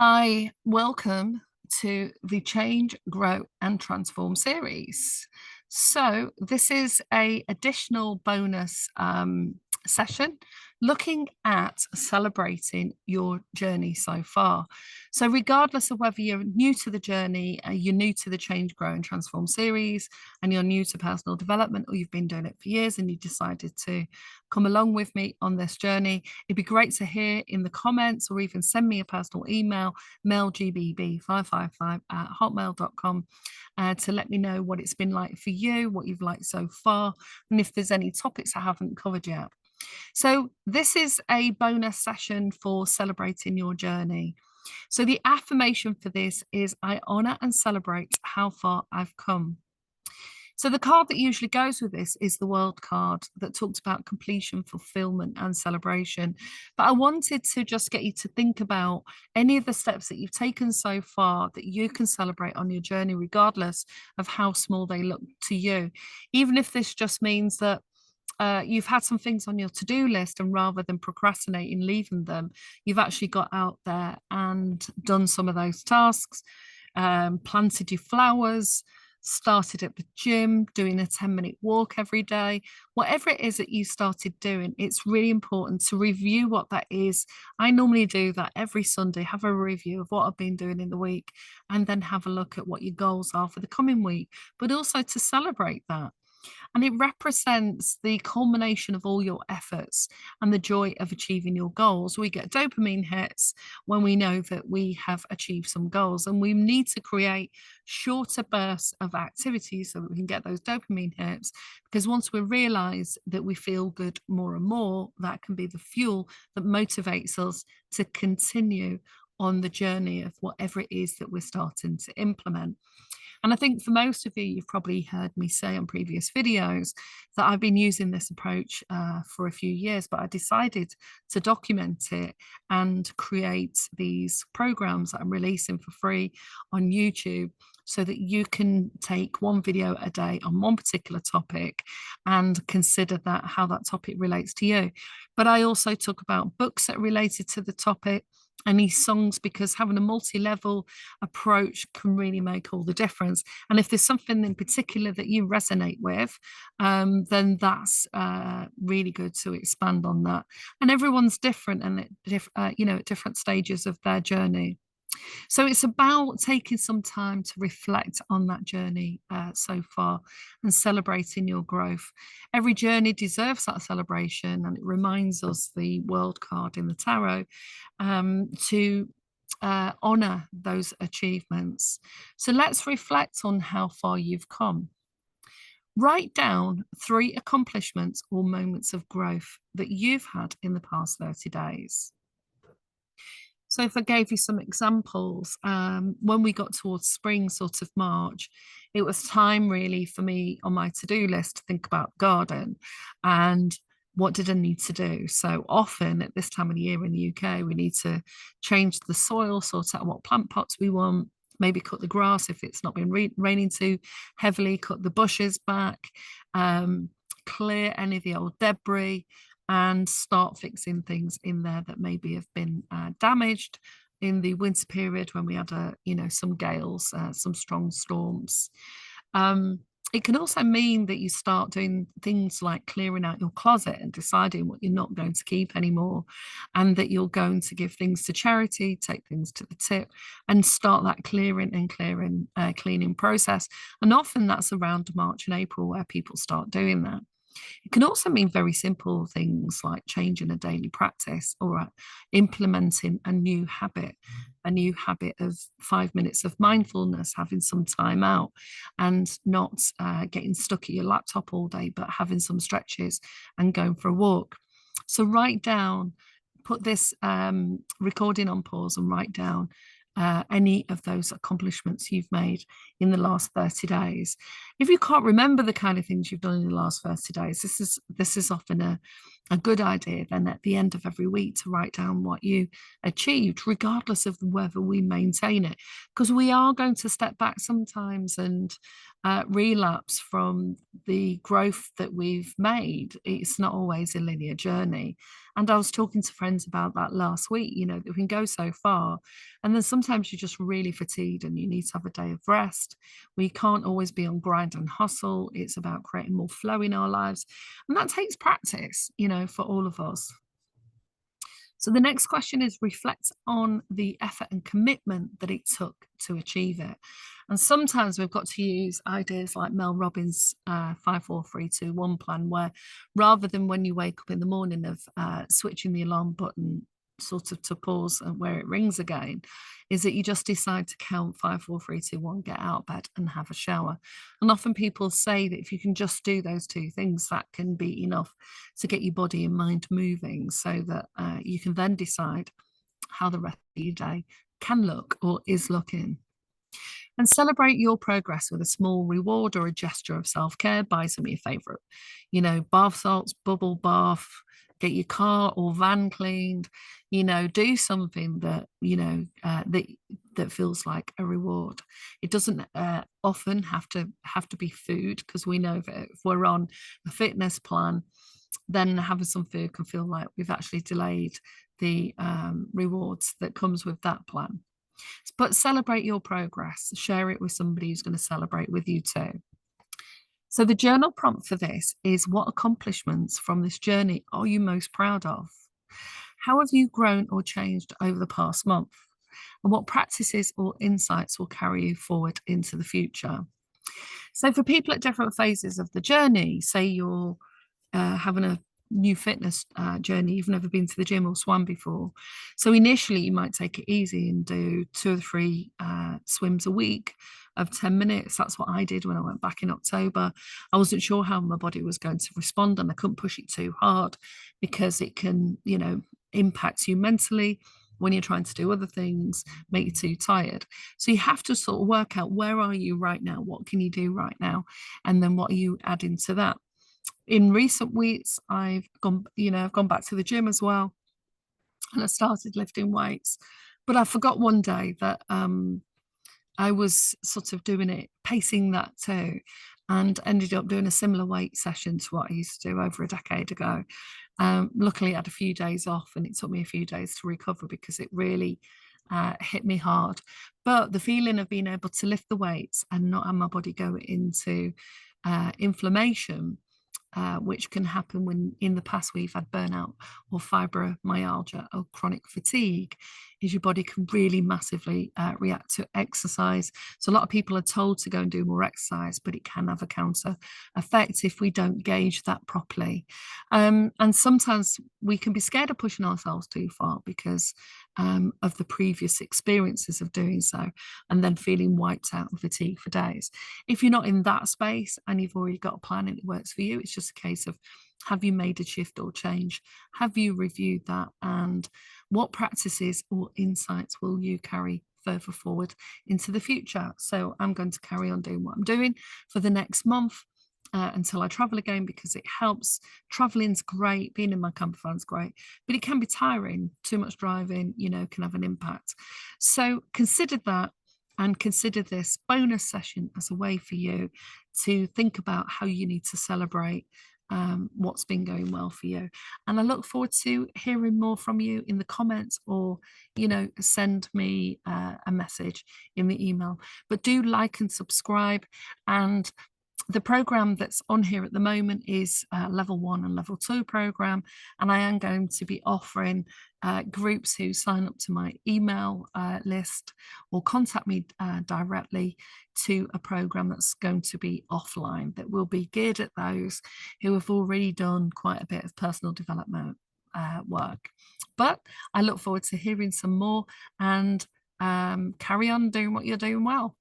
Hi, welcome to the Change, Grow and Transform series. So this is a additional bonus session looking at celebrating your journey so far. So regardless of whether you're new to the journey, you're new to the Change, Grow and Transform series, and you're new to personal development, or you've been doing it for years and you decided to come along with me on this journey, it'd be great to hear in the comments or even send me a personal email, melgbb555@hotmail.com, to let me know what it's been like for you, what you've liked so far, and if there's any topics I haven't covered yet. So this is a bonus session for celebrating your journey. So the affirmation for this is I honor and celebrate how far I've come. So the card that usually goes with this is the World card that talks about completion, fulfillment, and celebration. But I wanted to just get you to think about any of the steps that you've taken so far that you can celebrate on your journey, regardless of how small they look to you. Even if this just means that you've had some things on your to-do list, and rather than procrastinating, leaving them, you've actually got out there and done some of those tasks, planted your flowers, started at the gym, doing a 10-minute walk every day. Whatever it is that you started doing, it's really important to review what that is. I normally do that every Sunday, have a review of what I've been doing in the week, and then have a look at what your goals are for the coming week, but also to celebrate that. And it represents the culmination of all your efforts and the joy of achieving your goals. We get dopamine hits when we know that we have achieved some goals, and we need to create shorter bursts of activity so that we can get those dopamine hits. Because once we realize that we feel good more and more, that can be the fuel that motivates us to continue on the journey of whatever it is that we're starting to implement. And I think for most of you, you've probably heard me say on previous videos that I've been using this approach for a few years, but I decided to document it and create these programs that I'm releasing for free on YouTube, so that you can take one video a day on one particular topic and consider that how that topic relates to you. But I also talk about books that are related to the topic, any songs, because having a multi-level approach can really make all the difference. And if there's something in particular that you resonate with, then that's really good to expand on that. And everyone's different, and at different stages of their journey. So it's about taking some time to reflect on that journey so far and celebrating your growth. Every journey deserves that celebration, and it reminds us, the World card in the tarot, to honor those achievements. So let's reflect on how far you've come. Write down 3 accomplishments or moments of growth that you've had in the past 30 days. So if I gave you some examples, when we got towards spring, sort of March, it was time really for me on my to-do list to think about garden and what did I need to do. So often at this time of the year in the UK, we need to change the soil, sort out what plant pots we want, maybe cut the grass if it's not been raining too heavily, cut the bushes back, clear any of the old debris, and start fixing things in there that maybe have been damaged in the winter period when we had some gales, some strong storms. It can also mean that you start doing things like clearing out your closet and deciding what you're not going to keep anymore, and that you're going to give things to charity, take things to the tip, and start that cleaning process. And often that's around March and April where people start doing that. It can also mean very simple things like changing a daily practice, or implementing a new habit of 5 minutes of mindfulness, having some time out and not getting stuck at your laptop all day, but having some stretches and going for a walk. So write down, put this recording on pause and write down any of those accomplishments you've made in the last 30 days. If you can't remember the kind of things you've done in the last 30 days, this is often a good idea then at the end of every week to write down what you achieved, regardless of whether we maintain it, because we are going to step back sometimes and relapse from the growth that we've made. It's not always a linear journey. And I was talking to friends about that last week, that we can go so far. And then sometimes you're just really fatigued and you need to have a day of rest. We can't always be on grind and hustle. It's about creating more flow in our lives. And that takes practice, for all of us. So the next question is reflect on the effort and commitment that it took to achieve it. And sometimes we've got to use ideas like Mel Robbins' 5 4 3 2 1 plan, where rather than when you wake up in the morning of switching the alarm button sort of to pause and where it rings again, is that you just decide to count 5 4 3 2 1, get out of bed and have a shower. And often people say that if you can just do those two things, that can be enough to get your body and mind moving, so that you can then decide how the rest of your day can look or is looking. And celebrate your progress with a small reward or a gesture of self-care. Buy some of your favorite, bath salts, bubble bath, get your car or van cleaned, do something that, that feels like a reward. It doesn't often have to be food, because we know that if we're on a fitness plan, then having some food can feel like we've actually delayed the rewards that comes with that plan. But celebrate your progress, share it with somebody who's going to celebrate with you too. So the journal prompt for this is, what accomplishments from this journey are you most proud of? How have you grown or changed over the past month? And what practices or insights will carry you forward into the future? So for people at different phases of the journey, say you're having a new fitness journey, you've never been to the gym or swam before. So initially you might take it easy and do 2 or 3 swims a week of 10 minutes. That's what I did when I went back in October. I wasn't sure how my body was going to respond, and I couldn't push it too hard, because it can, impact you mentally when you're trying to do other things, make you too tired. So you have to sort of work out, where are you right now? What can you do right now? And then what are you adding to that? In recent weeks, I've gone back to the gym as well, and I started lifting weights. But I forgot one day that I was sort of doing it, pacing that too, and ended up doing a similar weight session to what I used to do over a decade ago. Luckily, I had a few days off, and it took me a few days to recover, because it really hit me hard. But the feeling of being able to lift the weights and not have my body go into inflammation, which can happen when in the past we've had burnout or fibromyalgia or chronic fatigue, is your body can really massively react to exercise. So a lot of people are told to go and do more exercise, but it can have a counter effect if we don't gauge that properly. And sometimes we can be scared of pushing ourselves too far, because of the previous experiences of doing so, and then feeling wiped out and fatigued for days. If you're not in that space and you've already got a plan and it works for you, it's just a case of, have you made a shift or change? Have you reviewed that? And what practices or insights will you carry further forward into the future? So I'm going to carry on doing what I'm doing for the next month, until I travel again, because it helps. Traveling's great, being in my camper van's great, but it can be tiring. Too much driving, can have an impact. So consider that, and consider this bonus session as a way for you to think about how you need to celebrate what's been going well for you. And I look forward to hearing more from you in the comments, or send me a message in the email. But do like and subscribe. And the program that's on here at the moment is level 1 and level 2 program, and I am going to be offering groups who sign up to my email list or contact me directly to a program that's going to be offline, that will be geared at those who have already done quite a bit of personal development work. But I look forward to hearing some more, and carry on doing what you're doing well.